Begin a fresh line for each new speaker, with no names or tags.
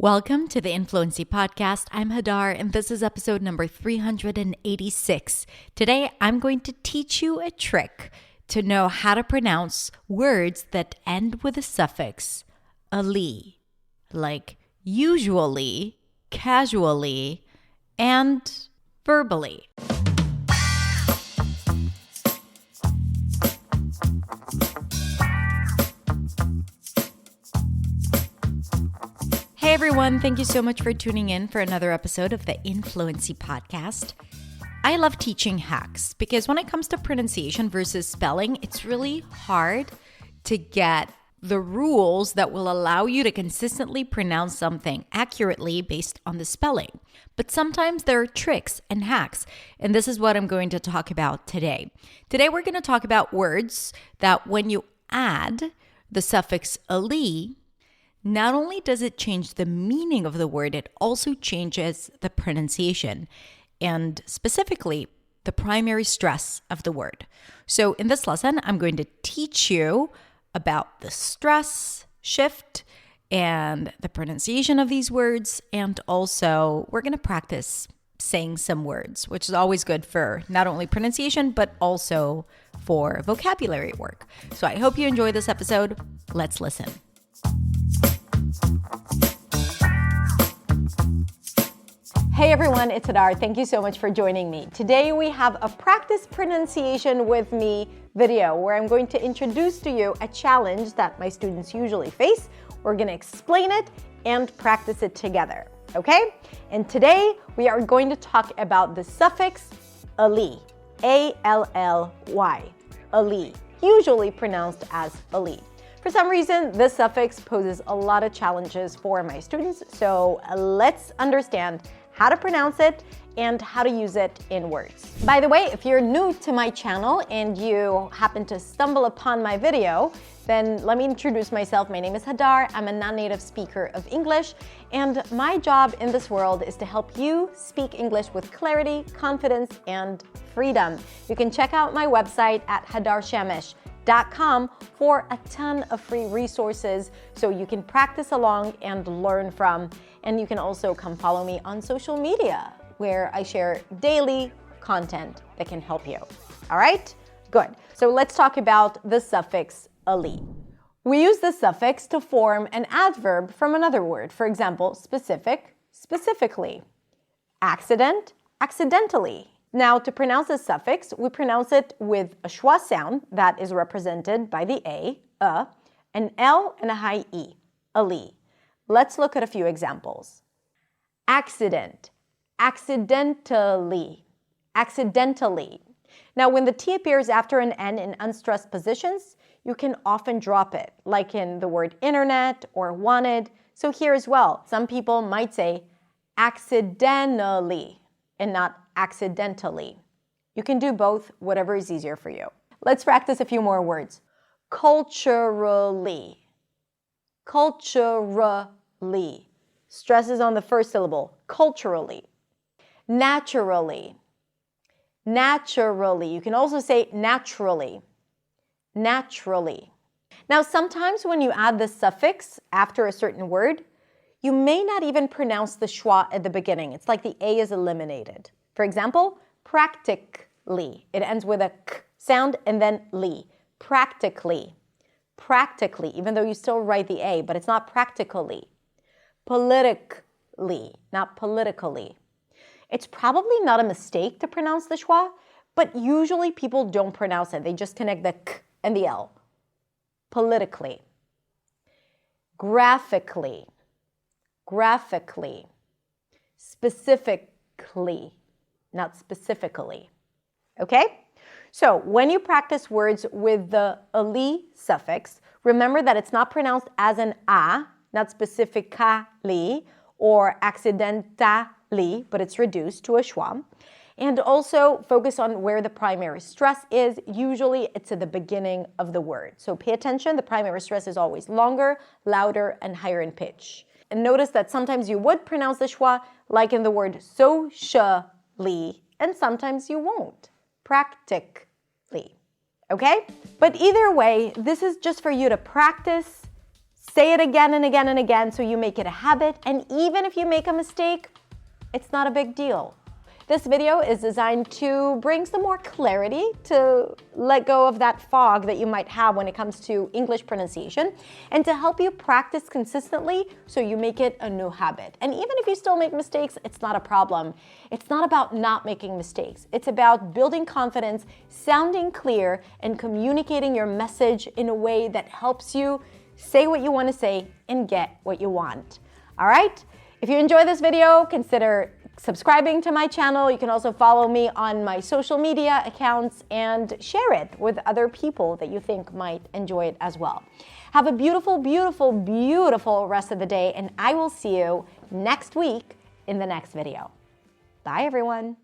Welcome to the Influency Podcast. I'm Hadar, and this is episode number 386. Today, I'm going to teach you a trick to know how to pronounce words that end with a suffix -ly, like usually, casually, and verbally. Hey everyone, thank you so much for tuning in for another episode of the Influency Podcast. I love teaching hacks because when it comes to pronunciation versus spelling, it's really hard to get the rules that will allow you to consistently pronounce something accurately based on the spelling. But sometimes there are tricks and hacks, and this is what I'm going to talk about today. Today we're going to talk about words that when you add the suffix -ly, not only does it change the meaning of the word, it also changes the pronunciation and specifically the primary stress of the word. So in this lesson, I'm going to teach you about the stress shift and the pronunciation of these words. And also we're going to practice saying some words, which is always good for not only pronunciation, but also for vocabulary work. So I hope you enjoy this episode. Let's listen. Hey everyone, it's Hadar. Thank you so much for joining me. Today we have a practice pronunciation with me video where I'm going to introduce to you a challenge that my students usually face. We're going to explain it and practice it together, okay? And today we are going to talk about the suffix -ly, A-L-L-Y, -ly, usually pronounced as -ly. For some reason, this suffix poses a lot of challenges for my students, so let's understand how to pronounce it and how to use it in words. By the way, if you're new to my channel and you happen to stumble upon my video, then let me introduce myself. My name is Hadar. I'm a non-native speaker of English, and my job in this world is to help you speak English with clarity, confidence, and freedom. You can check out my website at hadarshamesh.com for a ton of free resources so you can practice along and learn from. And you can also come follow me on social media where I share daily content that can help you. All right? Good. So let's talk about the suffix -ly. We use the suffix to form an adverb from another word. For example, specific, specifically. Accident, accidentally. Now, to pronounce the suffix, we pronounce it with a schwa sound that is represented by the A, an L, and a high E, -ly. Let's look at a few examples. Accident, accidentally, accidentally. Now, when the T appears after an N in unstressed positions, you can often drop it, like in the word internet or wanted. So here as well, some people might say accidentally and not accidentally. You can do both, whatever is easier for you. Let's practice a few more words. Culturally. Culturally. Stress is on the first syllable. Culturally. Naturally. Naturally. You can also say naturally. Naturally. Now, sometimes when you add the suffix after a certain word, you may not even pronounce the schwa at the beginning. It's like the A is eliminated. For example, practically. It ends with a k sound and then -ly. Practically. Practically, even though you still write the A, but it's not practically. Politically, not politically. It's probably not a mistake to pronounce the schwa, but usually people don't pronounce it. They just connect the k and the L. Politically. Graphically. Graphically. Specifically. Not specifically. Okay? So when you practice words with the -ly suffix, remember that it's not pronounced as an A, not specifically or accidentally, but it's reduced to a schwa. And also focus on where the primary stress is. Usually it's at the beginning of the word. So pay attention, the primary stress is always longer, louder, and higher in pitch. And notice that sometimes you would pronounce the schwa, like in the word socially, and sometimes you won't. Practically. Okay? But either way, this is just for you to practice, Say it again and again and again so you make it a habit. And even if you make a mistake, it's not a big deal. This video is designed to bring some more clarity, to let go of that fog that you might have when it comes to English pronunciation, and to help you practice consistently so you make it a new habit. And even if you still make mistakes, it's not a problem. It's not about not making mistakes. It's about building confidence, sounding clear, and communicating your message in a way that helps you say what you want to say and get what you want. All right? If you enjoy this video, consider subscribing to my channel. You can also follow me on my social media accounts and share it with other people that you think might enjoy it as well. Have a beautiful, beautiful, beautiful rest of the day, and I will see you next week in the next video. Bye, everyone.